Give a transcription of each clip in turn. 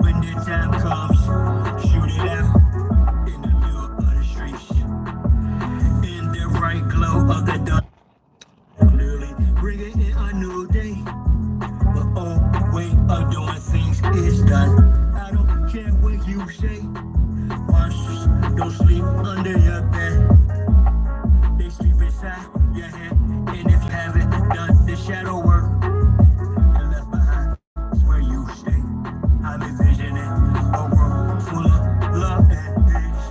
when the time comes, shoot it out in the middle of the streets. In the bright glow of the dawn, clearly bringing in a new day. But old way of doing things is done. I don't care what you say. Monsters don't sleep under your bed. They sleep inside your head. And if you haven't done the shadow work and left behind, it's where you stay. I'm envisioning a world full of love and peace.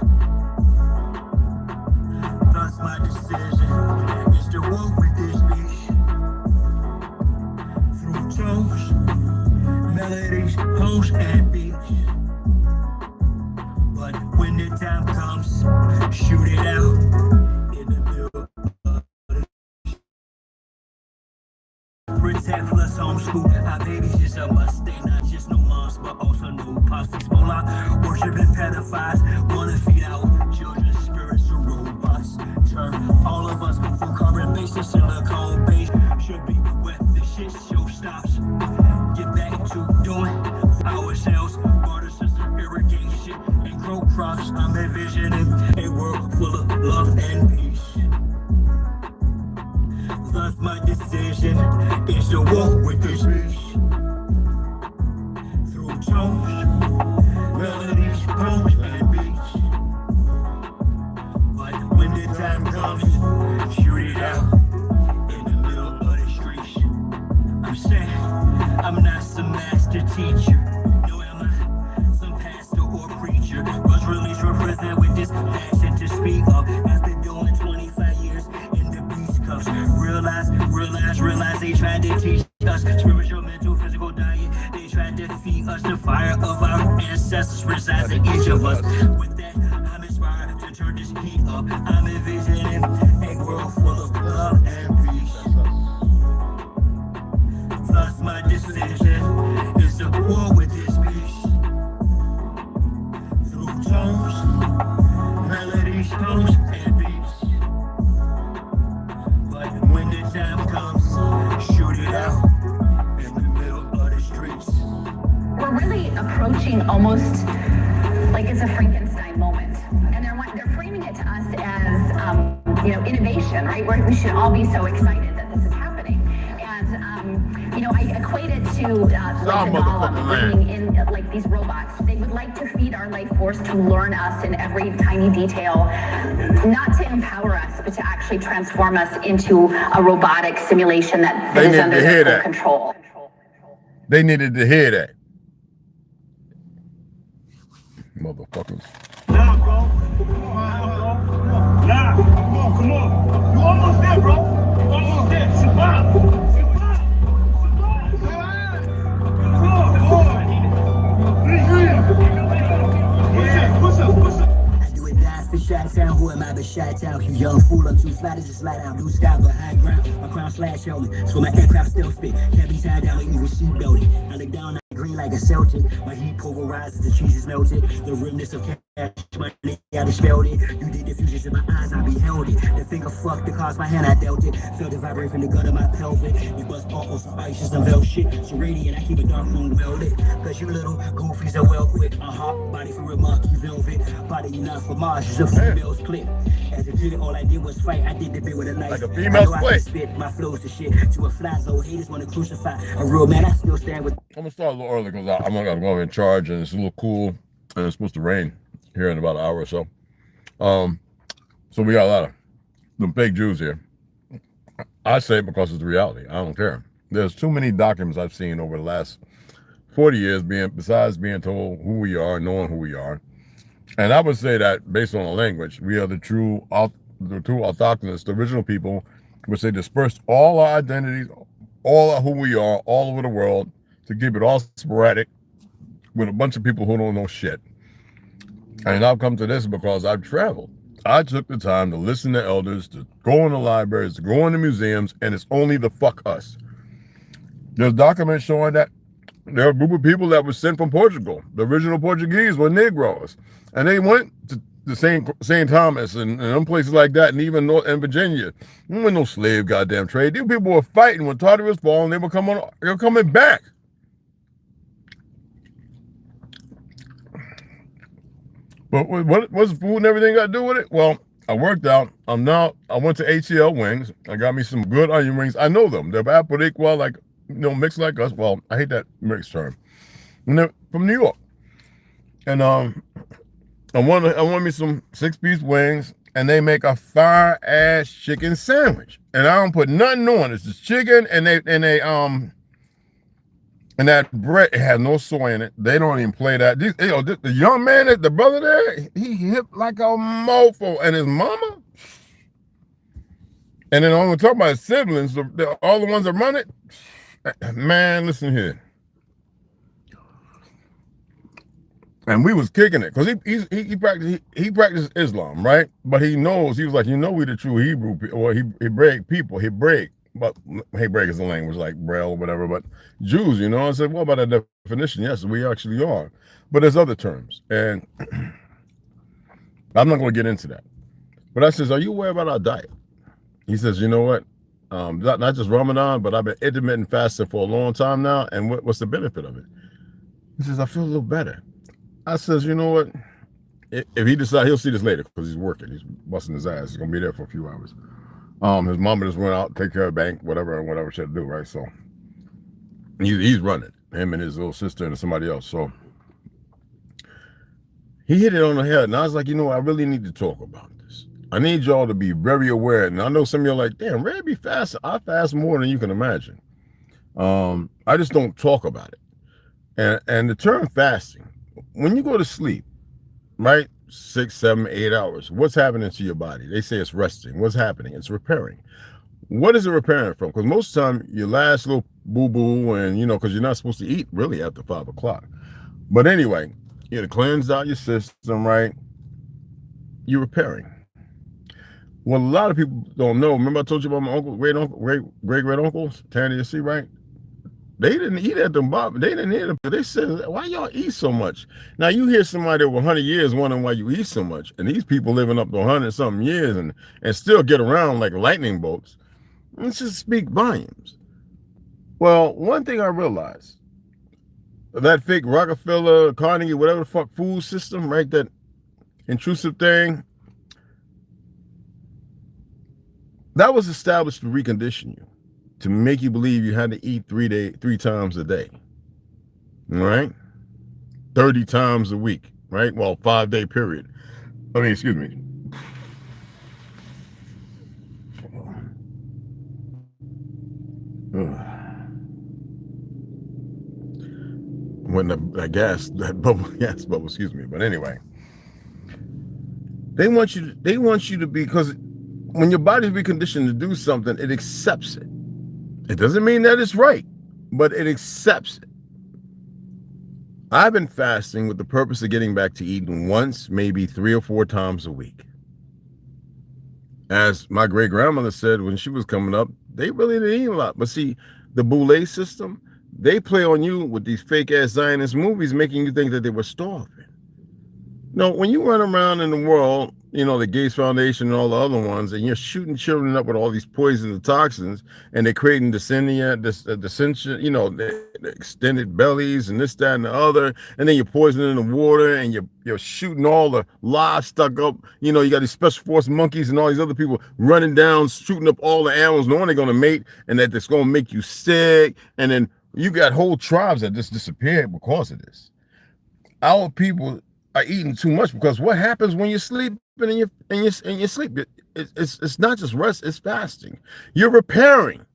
Thus my decision is to walk with this beast. Through tones, melodies, homes, and beats. But when the time comes, shoot it out in the middle. Protect plus homeschool. Our babies just a must. They not just no moms, but also no pops. Ebola, worshiping pedophiles. Wanna feed our children's spirits to robots. Turn all of us from carbon based to silicone based. Should be where the shit show stops. Get back to doing ourselves. Water system irrigation and grow crops. I'm envisioning a world full of love and peace. Thus my decision is to walk with this beast. Through tones, melodies, poems, and beats. But when the time comes, shoot it out in the middle of the streets. I'm saying I'm not some master teacher. No, am I some pastor or preacher? Was released from prison with this passion to speak up. After doing 25 years in the beast cuffs. Realize they tried to teach us spiritual, mental, physical diet. They tried to feed us the fire of our ancestors resides in each of us. With that, I'm inspired to turn this heat up. I'm envisioning a world full of love and peace. Thus my decision is to war with this beast. Through tones, melodies, poems, and beats. But when the time comes, shoot it out in the middle of the streets. We're really approaching almost like it's a Frankenstein moment. And they're framing it to us as, innovation, right? Where we should all be so excited that this is happening. And, I equate it to like the golem bringing in like these robots. They would like to feed our life force to learn us in every tiny detail, not to empower us, but to actually transform us into a robotic simulation that is under their full control. They needed to hear that. Motherfuckers. Nah, bro. Nah, come on. You almost there, bro. Almost there. Survive. Shot-town, who am I but shot-town? You young fool, I'm too fly to just lie down. Blue sky but high ground, my crown slash helmet. So my aircraft still spit, can't be tied down like even sheep belted. I look down, I green like a Celtic. My heat pulverizes, the cheese is melted. The remnants of cash money, I dispelled it. You did the fusions in my eyes, I beheld it. The finger fucked, the cause my hand, I dealt it. Felt the vibrate from the gut of my pelvic. It bust off on some ice, some velvet shit. So radiant, I keep a dark room well lit. Cause you little goofies are well quick. Body for real monkey velvet. Body you not for Mars, just a female's clip. As a kid, all I did was fight. I did the bit with a knife. Like a female's clip. Spit my flows to shit. To a fly zone, haters wanna crucify. A real man, I still stand with. I'm gonna start a little early because I'm gonna go in charge and it's a little cool and it's supposed to rain here in about an hour or so. So we got a lot of them fake Jews here. I say it because it's the reality. I don't care. There's too many documents I've seen over the last 40 years besides being told who we are, knowing who we are. And I would say that based on the language, we are the true autochthonous, the original people, which they dispersed all our identities, all of who we are, all over the world, to keep it all sporadic with a bunch of people who don't know shit. And I've come to this because I've traveled. I took the time to listen to elders, to go in the libraries, to go in the museums, and it's only the fuck us. There's documents showing that there are a group of people that were sent from Portugal. The original Portuguese were Negroes. And they went to the St. Thomas and places like that, and even North and Virginia. There was no slave goddamn trade. These people were fighting when Tartar was falling. They were coming back. But what's the food and everything got to do with it? Well, I worked out. I went to ATL Wings. I got me some good onion rings. I know them. They're Boricua, like, mixed like us. Well, I hate that mixed term. And they're from New York. And I want me some 6-piece wings, and they make a fire-ass chicken sandwich. And I don't put nothing on. It's just chicken, and that bread, it has no soy in it. They don't even play that. The young man, the brother there, he hip like a mofo, and his mama. And then I'm gonna talk about his siblings, all the ones that run it. Man, listen here. And we was kicking it because he practiced Islam, right? But he knows, he was like, we the true Hebrew people, or Hebraic people, Hebraic. But Hebraic is a language like Braille or whatever. But Jews, I said, well, by that definition, yes, we actually are. But there's other terms, and I'm not going to get into that. But I says, are you aware about our diet? He says, you know what? Not just Ramadan, but I've been intermittent fasting for a long time now. And what's the benefit of it? He says, I feel a little better. I says, you know what? If he decides, he'll see this later because he's working. He's busting his ass. He's going to be there for a few hours. His mama just went out, take care of the bank, whatever she had to do, right? So he's running, him and his little sister and somebody else. So he hit it on the head. And I was like, I really need to talk about this. I need y'all to be very aware. And I know some of you are like, damn, Ray be fasting. I fast more than you can imagine. I just don't talk about it. And the term fasting, when you go to sleep, right? 6, 7, 8 hours. What's happening to your body? They say it's resting. What's happening? It's repairing. What is it repairing from? Because most of the time, your last little boo-boo, and because you're not supposed to eat really after 5 o'clock. But anyway, you cleanse out your system, right? You're repairing. What a lot of people don't know, remember I told you about my great-great-uncles, Tanny and C, right? They didn't eat at the bottom. They didn't eat it. They said, why y'all eat so much? Now, you hear somebody over 100 years wondering why you eat so much. And these people living up to 100-something years and still get around like lightning bolts. Let's just speak volumes. Well, one thing I realized, that fake Rockefeller, Carnegie, whatever the fuck food system, right? That intrusive thing, that was established to recondition you, to make you believe you had to eat 3 times a day, right? 30 times a week, right? Well, 5-day period. Excuse me. When that gas bubble, excuse me. But anyway, they want you to be, because when your body's reconditioned to do something, it accepts it. It doesn't mean that it's right, but it accepts it. I've been fasting with the purpose of getting back to eating once, maybe 3 or 4 times a week. As my great grandmother said when she was coming up, they really didn't eat a lot. But see, the boule system, they play on you with these fake ass Zionist movies, making you think that they were starving. No, when you run around in the world, the Gates Foundation and all the other ones, and you're shooting children up with all these poisons and toxins, and they're creating dysentery, dissension, the extended bellies and this, that, and the other, and then you're poisoning the water, and you're shooting all the live stuck up. You got these special force monkeys and all these other people running down, shooting up all the animals, knowing they're going to mate, and that it's going to make you sick, and then you got whole tribes that just disappeared because of this. Our people are eating too much, because what happens when you sleep and you sleep? It's not just rest, it's fasting. You're repairing.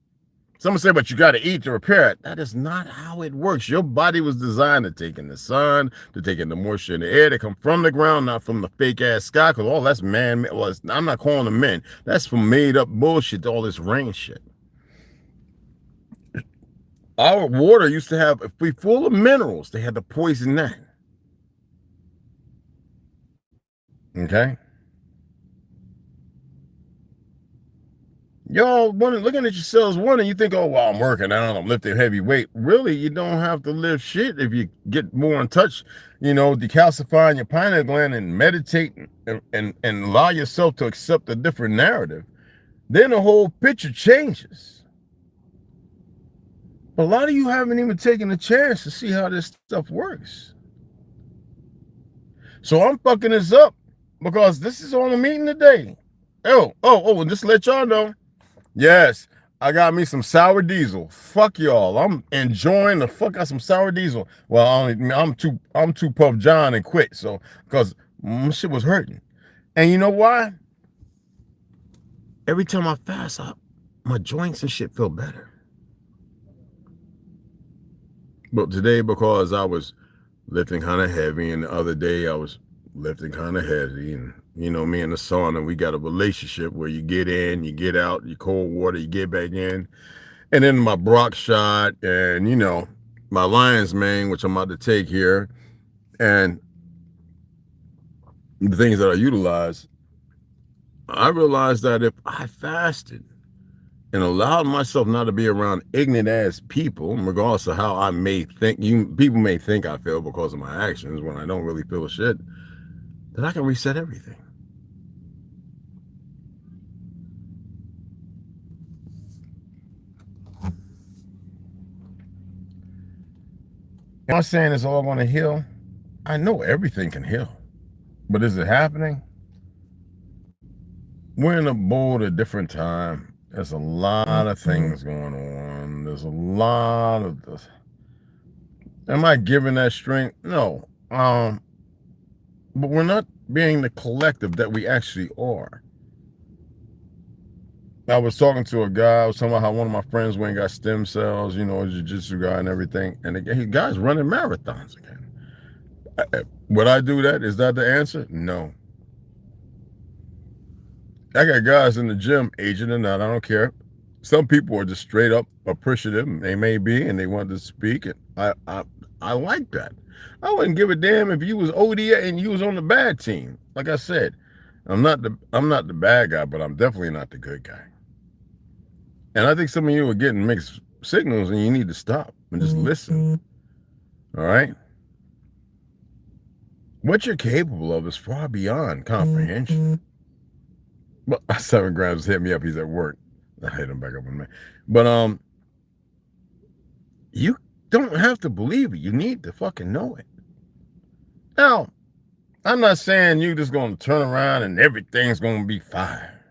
Someone say, but you got to eat to repair it. That is not how it works. Your body was designed to take in the sun, to take in the moisture in the air, to come from the ground, not from the fake ass sky. Because all that's man. Well, I'm not calling them men. That's from made up bullshit. All this rain shit. Our water used to have, if we full of minerals, they had to poison that. Okay. Y'all looking at yourselves wondering, you think, oh, well, I'm working out, I'm lifting heavy weight. Really, you don't have to lift shit if you get more in touch, decalcifying your pineal gland and meditate and allow yourself to accept a different narrative. Then the whole picture changes. But a lot of you haven't even taken a chance to see how this stuff works. So I'm fucking this up because this is on a meeting today. And just to let y'all know, yes, I got me some sour diesel. Fuck y'all. I'm enjoying the fuck out some sour diesel. Well, I'm too Puff John and quit. So because my shit was hurting. And you know why? Every time I fast, my joints and shit feel better. But today, because I was lifting kind of heavy, and the other day I was lifting kind of heavy, and you know, me and the sauna, we got a relationship where you get in, you get out, you cold water, you get back in. And then my Brock shot and, you know, my lion's mane, which I'm about to take here, and the things that I utilize, I realized that if I fasted and allowed myself not to be around ignorant ass people, regardless of how I may think, people may think I feel because of my actions when I don't really feel shit, that I can reset everything. Am I saying it's all going to heal? I know everything can heal. But is it happening? We're in a boat at a different time. There's a lot of things going on. There's a lot of this. Am I giving that strength? No. But we're not being the collective that we actually are. I was talking to a guy, I was talking about how one of my friends went and got stem cells, you know, a jiu-jitsu guy and everything. And the guy's running marathons again. Would I do that? Is that the answer? No. I got guys in the gym, agent or not, I don't care. Some people are just straight up appreciative. They may be, and they want to speak. And I like that. I wouldn't give a damn if you was ODA and you was on the bad team. Like I said, I'm not the bad guy, but I'm definitely not the good guy. And I think some of you are getting mixed signals, and you need to stop and just listen. All right? What you're capable of is far beyond comprehension. But 7 grams hit me up. He's at work. I hit him back up on me. But you don't have to believe it. You need to fucking know it. Now, I'm not saying you just gonna turn around and everything's gonna be fire,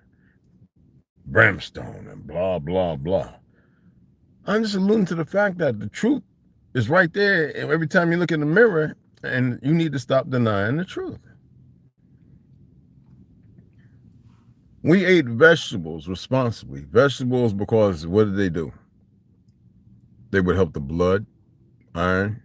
brimstone, and blah blah blah. I'm just alluding to the fact that the truth is right there every time you look in the mirror, and you need to stop denying the truth. We ate vegetables responsibly. Vegetables because what did they do? They would help the blood, iron,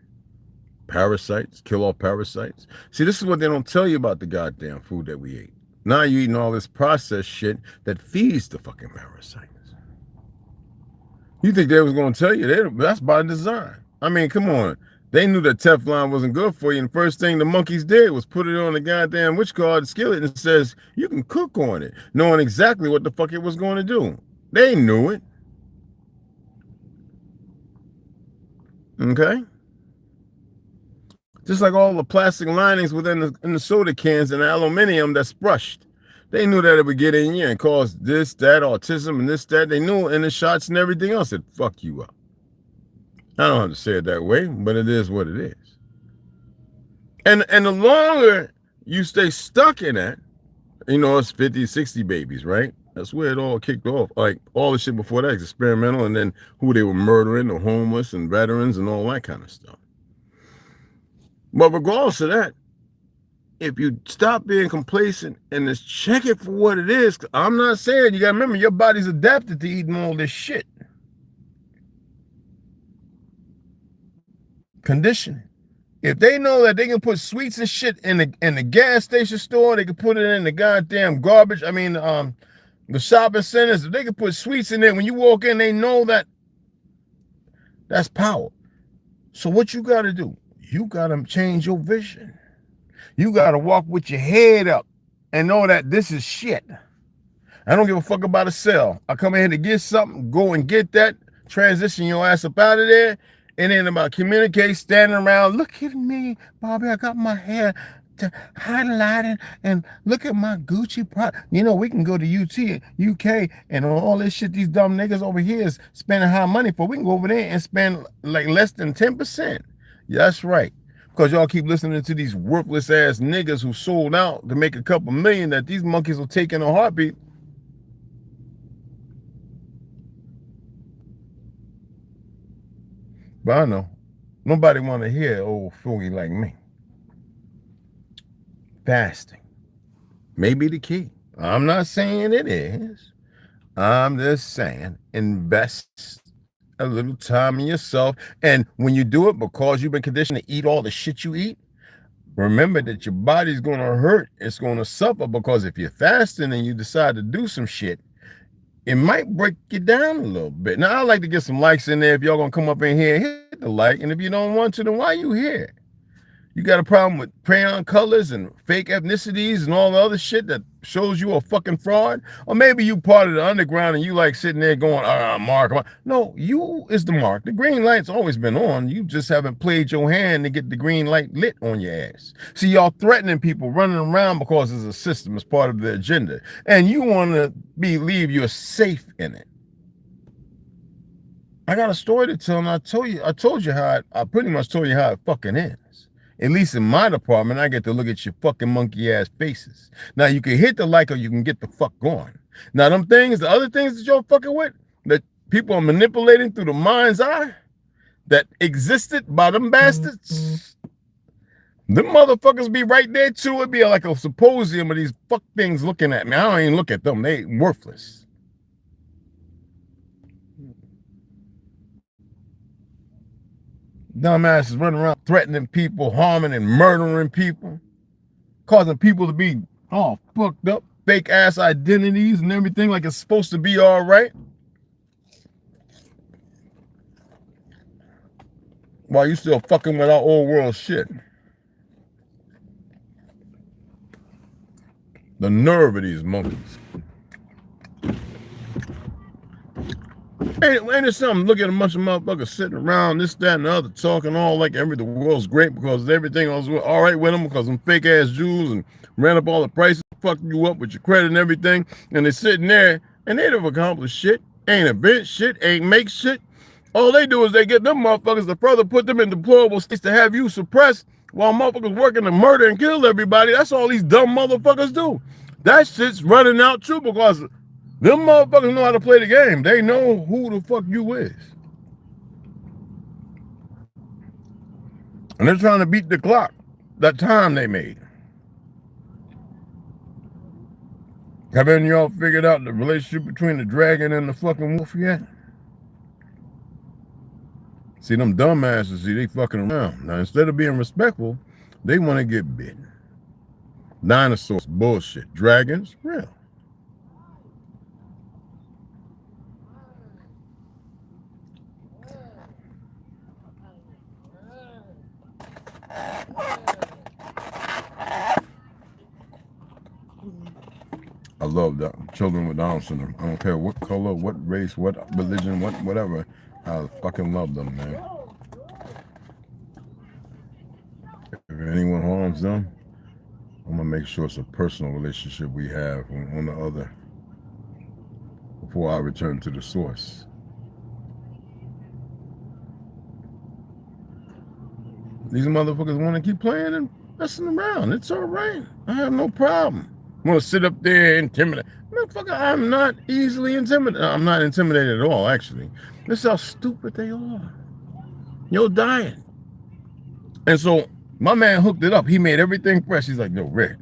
parasites, kill off parasites. See, this is what they don't tell you about the goddamn food that we ate. Now you're eating all this processed shit that feeds the fucking parasites. You think they was going to tell you? That's by design. I mean, come on. They knew that Teflon wasn't good for you, and the first thing the monkeys did was put it on the goddamn skillet and says, you can cook on it, knowing exactly what the fuck it was going to do. They knew it. Okay? Just like all the plastic linings within the soda cans and the aluminum that's brushed. They knew that it would get in you and cause this, that, autism, and this, that. They knew in the shots and everything else it'd fuck you up. I don't have to say it that way, but it is what it is. And the longer you stay stuck in that, you know, it's 50, 60 babies, right? That's where it all kicked off. Like all the shit before that is experimental, and then who they were murdering, the homeless and veterans and all that kind of stuff. But regardless of that, if you stop being complacent and just check it for what it is, I'm not saying, you got to remember, your body's adapted to eating all this shit. Conditioning. If they know that they can put sweets and shit in the gas station store, they can put it in the goddamn garbage. I mean, the shopping centers, if they can put sweets in there, when you walk in, they know that that's power. So what you got to do? You got to change your vision. You got to walk with your head up and know that this is shit. I don't give a fuck about a sale. I come in here to get something, go and get that, transition your ass up out of there. It ain't about communicate, standing around, look at me, Bobby, I got my hair highlighted, and look at my Gucci product. You know, we can go to UK, and all this shit these dumb niggas over here is spending high money for. We can go over there and spend like less than 10%. Yeah, that's right. Because y'all keep listening to these worthless ass niggas who sold out to make a couple million that these monkeys will take in a heartbeat. But I know nobody want to hear old fogey like me. Fasting may be the key. I'm not saying it is. I'm just saying invest a little time in yourself. And when you do it, because you've been conditioned to eat all the shit you eat, remember that your body's going to hurt. It's going to suffer, because if you're fasting and you decide to do some shit, it might break you down a little bit. Now, I like to get some likes in there. If y'all going to come up in here, hit the like. And if you don't want to, then why you here? You got a problem with crayon colors and fake ethnicities and all the other shit that shows you a fucking fraud? Or maybe you part of the underground and you like sitting there going, Mark. No, you is the mark. The green light's always been on. You just haven't played your hand to get the green light lit on your ass. See, y'all threatening people, running around because it's a system, it's part of the agenda. And you want to believe you're safe in it. I got a story to tell, and I told you how I pretty much told you how it fucking is. At least in my department, I get to look at your fucking monkey ass faces. Now, you can hit the like or you can get the fuck going. Now, them things, the other things that y'all fucking with, that people are manipulating through the mind's eye, that existed by them bastards, them motherfuckers be right there too. It'd be like a symposium of these fuck things looking at me. I don't even look at them. They worthless. Dumbasses running around threatening people, harming and murdering people, causing people to be all fucked up, fake ass identities and everything like it's supposed to be all right. While you still fucking with our old world shit. The nerve of these monkeys. Ain't it something? Look at a bunch of motherfuckers sitting around, this, that, and the other, talking all like the world's great because everything was all right with them because them fake ass Jews and ran up all the prices, fucked you up with your credit and everything. And they're sitting there and they never accomplished shit, ain't invent shit, ain't make shit. All they do is they get them motherfuckers to further put them in deplorable states to have you suppressed while motherfuckers working to murder and kill everybody. That's all these dumb motherfuckers do. That shit's running out too because them motherfuckers know how to play the game. They know who the fuck you is. And they're trying to beat the clock, that time they made. Have any of y'all figured out the relationship between the dragon and the fucking wolf yet? See, them dumbasses, they fucking around. Now, instead of being respectful, they want to get bitten. Dinosaurs, bullshit. Dragons, real. I love that. Children with Down syndrome. I don't care what color, what race, what religion, whatever. I fucking love them, man. If anyone harms them, I'm gonna make sure it's a personal relationship we have on the other before I return to the source. These motherfuckers want to keep playing and messing around. It's all right. I have no problem. Want to sit up there and intimidate. Motherfucker, I'm not easily intimidated. I'm not intimidated at all, actually. This is how stupid they are. You're dying. And so my man hooked it up. He made everything fresh. He's like, yo, Rick,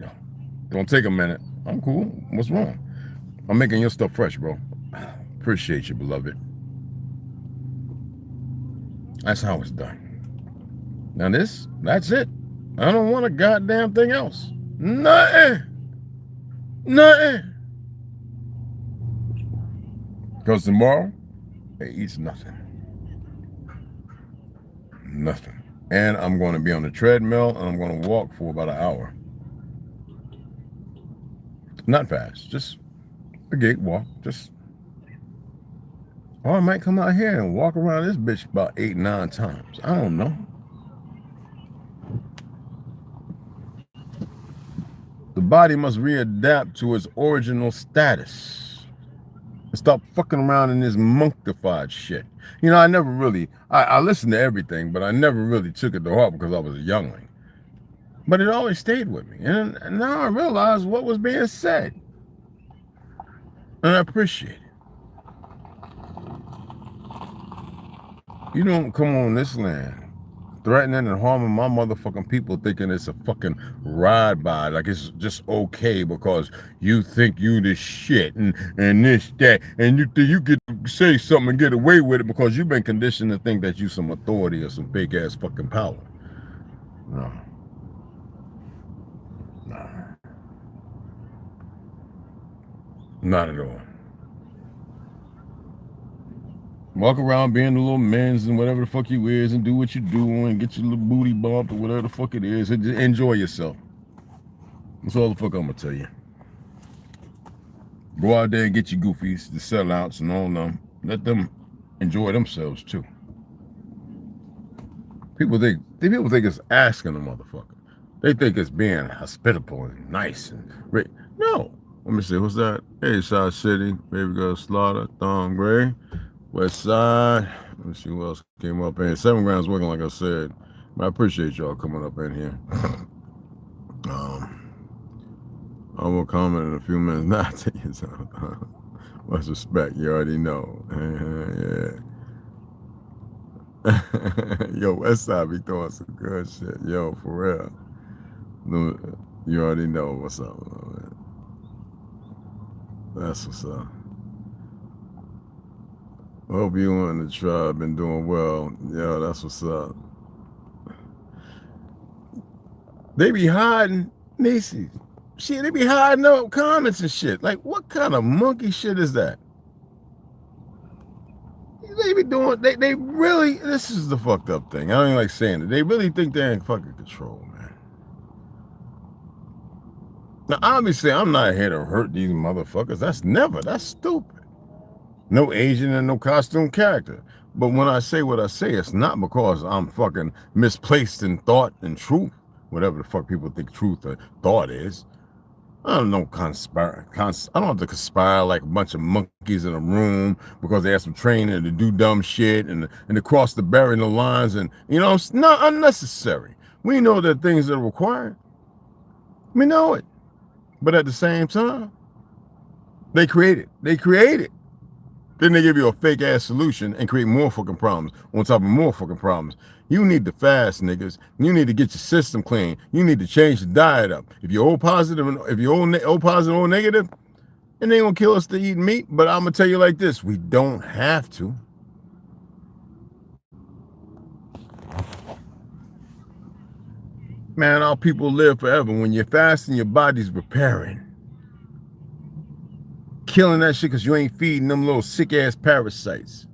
don't take a minute. I'm cool. What's wrong? I'm making your stuff fresh, bro. Appreciate you, beloved. That's how it's done. Now that's it. I don't want a goddamn thing else. Nothing. Because tomorrow, it eats nothing. Nothing. And I'm going to be on the treadmill and I'm going to walk for about an hour. Not fast, just a gait walk. Or I might come out here and walk around this bitch about 8-9 times. I don't know. The body must readapt to its original status and stop fucking around in this monkified shit. You know, I listened to everything, but I never really took it to heart because I was a youngling. But it always stayed with me. And now I realize what was being said. And I appreciate it. You don't come on this land threatening and harming my motherfucking people, thinking it's a fucking ride by, like it's just okay because you think you the shit and this, that, and you get to say something and get away with it because you've been conditioned to think that you some authority or some big ass fucking power. No. Nah. Not at all. Walk around being the little men's and whatever the fuck you is and do what you do and get your little booty bumped or whatever the fuck it is and just enjoy yourself. That's all the fuck I'm gonna tell you. Go out there and get your goofies, the sellouts and all them. Let them enjoy themselves too. People think it's asking a motherfucker. They think it's being hospitable and nice and great. No. Let me see, what's that? Hey, South City, Baby Girl Slaughter, Thong Gray. West Side. Let me see who else came up in. 7 grams working, like I said. But I appreciate y'all coming up in here. I will comment in a few minutes. Not taking some. Much respect, you already know. Yeah. Yo, West Side be throwing some good shit. Yo, for real. You already know what's up. That's what's up. Hope you and the tribe been doing well. Yeah, that's what's up. They be hiding, Niecy. Shit, they be hiding up comments and shit. Like, what kind of monkey shit is that? They be doing, they really, this is the fucked up thing. I don't even like saying it. They really think they're in fucking control, man. Now, obviously, I'm not here to hurt these motherfuckers. That's stupid. No Asian and no costume character. But when I say what I say, it's not because I'm fucking misplaced in thought and truth. Whatever the fuck people think truth or thought is. I don't know conspire. I don't have to conspire like a bunch of monkeys in a room because they have some training to do dumb shit and to cross the barrier no lines and, you know, it's not unnecessary. We know that things are required. We know it. But at the same time, they create it. Then they give you a fake ass solution and create more fucking problems on top of more fucking problems. You need to fast, niggas. You need to get your system clean. You need to change the diet up. If you're O positive and if you're O positive or negative, and they gonna kill us to eat meat. But I'm gonna tell you like this: we don't have to. Man, our people live forever. When you're fasting, your body's repairing. Killing that shit because you ain't feeding them little sick ass parasites.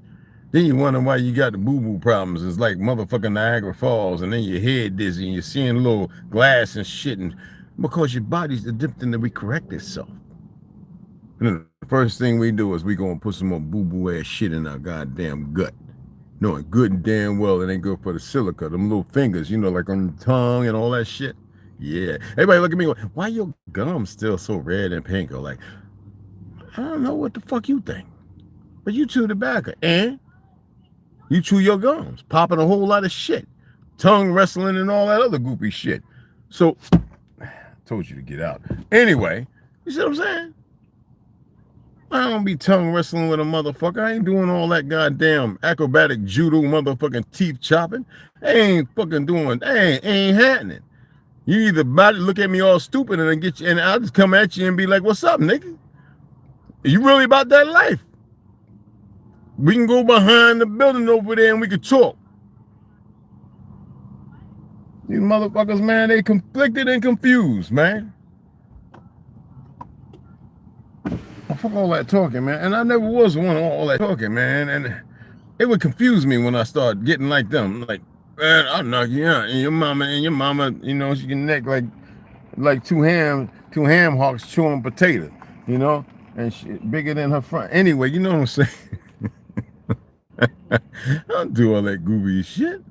Then you wonder why you got the boo-boo problems. It's like motherfucking Niagara Falls, and then your head dizzy, and you're seeing little glass and shit, and because your body's attempting to recorrect itself. And then the first thing we do is we gonna put some more boo-boo ass shit in our goddamn gut. Knowing good and damn well it ain't good for the silica, them little fingers, you know, like on the tongue and all that shit. Yeah. Everybody look at me going, why your gums still so red and pink? Or like, I don't know what the fuck you think. But you chew tobacco and you chew your gums, popping a whole lot of shit. Tongue wrestling and all that other goopy shit. So, I told you to get out. Anyway, you see what I'm saying? I don't be tongue wrestling with a motherfucker. I ain't doing all that goddamn acrobatic judo motherfucking teeth chopping. I ain't fucking doing, ain't happening. You either about to look at me all stupid and then get you, and I'll just come at you and be like, what's up, nigga? You really about that life? We can go behind the building over there and we can talk. These motherfuckers, man, they conflicted and confused, man. Fuck all that talking, man. And I never was one of all that talking, man. And it would confuse me when I start getting like them. Like, man, I'll knock you out. And your mama, you know, she can neck like two ham hocks chewing potato, you know? And shit bigger than her front. Anyway, you know what I'm saying? I don't do all that goofy shit.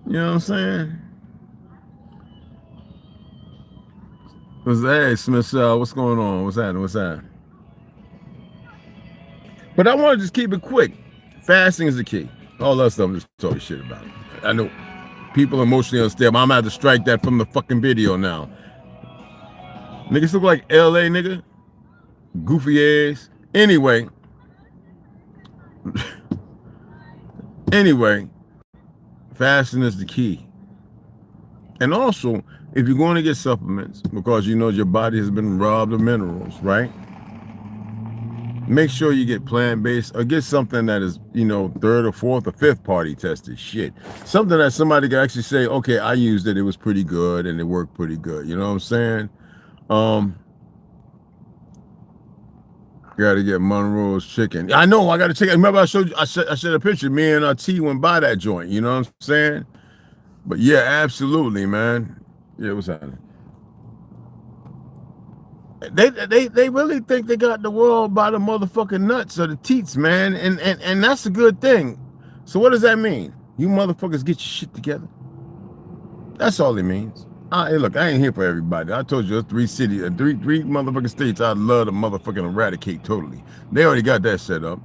You know what I'm saying? What's that? Hey, Smith, what's going on? What's that? But I want to just keep it quick. Fasting is the key. All that stuff I'm just talking shit about. I know. People emotionally unstable. I'm gonna have to strike that from the fucking video now. Niggas look like LA, nigga. Goofy ass. Anyway. Anyway, fasting is the key. And also, if you're going to get supplements, because you know your body has been robbed of minerals, right? Make sure you get plant-based, or get something that is, you know, 3rd or 4th or 5th party tested shit. Something that somebody can actually say, okay, I used it, it was pretty good, and it worked pretty good. You know what I'm saying? Got to get Monroe's chicken. I know, I got to check it. Remember I showed you, I showed a picture. Me and T went by that joint. You know what I'm saying? But yeah, absolutely, man. Yeah, what's happening? They really think they got the world by the motherfucking nuts or the teats, man. And that's a good thing. So what does that mean? You motherfuckers get your shit together. That's all it means. Hey, look, I ain't here for everybody. I told you, there's 3 motherfucking states I'd love to motherfucking eradicate totally. They already got that set up.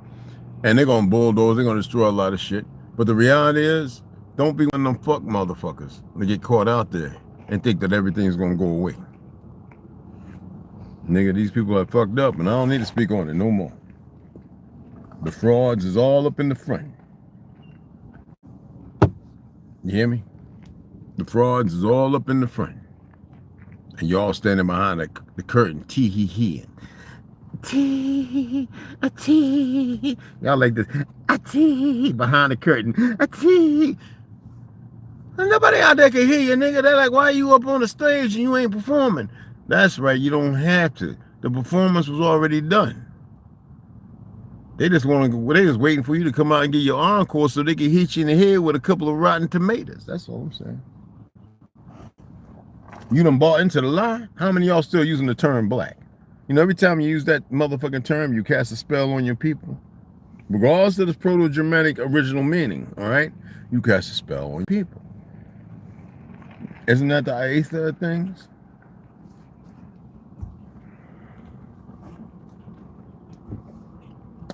And they're going to bulldoze. They're going to destroy a lot of shit. But the reality is, don't be one of them fuck motherfuckers that get caught out there and think that everything's going to go away. Nigga, these people are fucked up, and I don't need to speak on it no more. The frauds is all up in the front. You hear me? The frauds is all up in the front. And y'all standing behind the curtain, tee-hee-hee. Tee, a tee. Y'all like this, a tee, behind the curtain, a tee. And nobody out there can hear you, nigga. They're like, why are you up on the stage and you ain't performing? That's right, you don't have to. The performance was already done. They just waiting for you to come out and get your encore so they can hit you in the head with a couple of rotten tomatoes. That's all I'm saying. You done bought into the lie? How many of y'all still using the term black? You know, every time you use that motherfucking term, you cast a spell on your people. Regardless of the Proto-Germanic original meaning, all right? You cast a spell on your people. Isn't that the aether of things?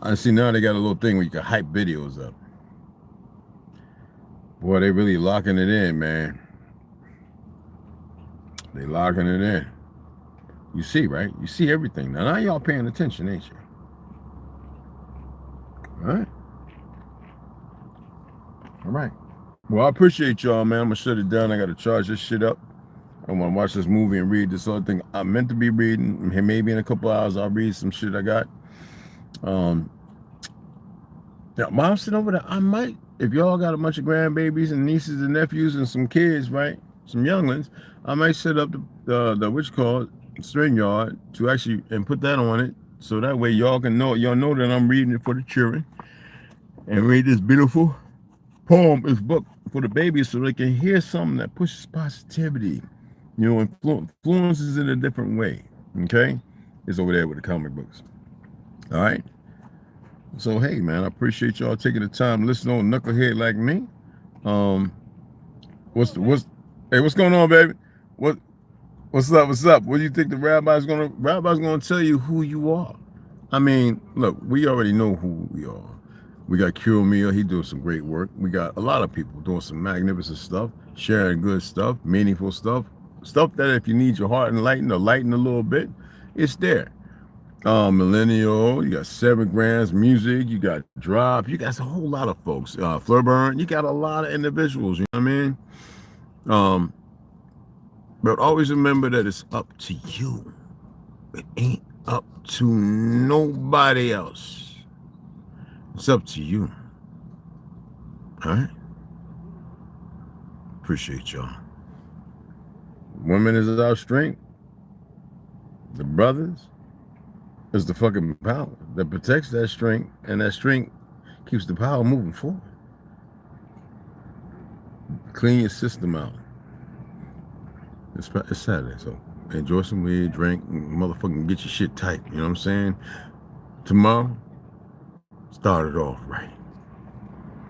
I see now they got a little thing where you can hype videos up. Boy, they really locking it in, man. They locking it in. You see, right? You see everything. Now y'all paying attention, ain't you? All right. All right. Well, I appreciate y'all, man. I'm going to shut it down. I got to charge this shit up. I want to watch this movie and read this other thing I'm meant to be reading. Maybe in a couple hours I'll read some shit I got. Yeah, Mom's sitting over there. I might, if y'all got a bunch of grandbabies and nieces and nephews and some kids, right? Some younglings, I might set up the what's called string yard to actually and put that on it, so that way y'all can know, y'all know that I'm reading it for the children and read this beautiful poem, this book for the babies, so they can hear something that pushes positivity, you know, influences in a different way. Okay, it's over there with the comic books. All right. So hey, man, I appreciate y'all taking the time to listen on knucklehead like me. Hey, what's going on, baby? What's up? What's up? What do you think the rabbi's gonna tell you who you are? I mean, look, we already know who we are. We got Curemia, he doing some great work. We got a lot of people doing some magnificent stuff, sharing good stuff, meaningful stuff, stuff that if you need your heart enlightened or lighten a little bit, it's there. Millennial, you got 7 Grams Music, you got Drop, you got a whole lot of folks. Flurburn, you got a lot of individuals, you know what I mean? But always remember that it's up to you. It ain't up to nobody else. It's up to you. All right? Appreciate y'all. Women is our strength. The brothers is the fucking power that protects that strength, and that strength keeps the power moving forward. Clean your system out. It's Saturday, so enjoy some weed, drink, motherfucking get your shit tight. You know what I'm saying? Tomorrow, start it off right.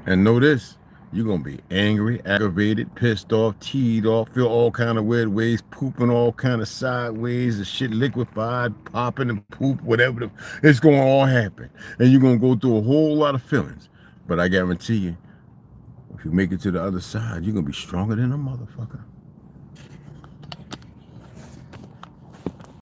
And know this, you're going to be angry, aggravated, pissed off, teed off, feel all kind of weird ways, pooping all kind of sideways, the shit liquefied, popping and poop, whatever. It's going to all happen. And you're going to go through a whole lot of feelings. But I guarantee you, If you make it to the other side, you're gonna be stronger than a motherfucker.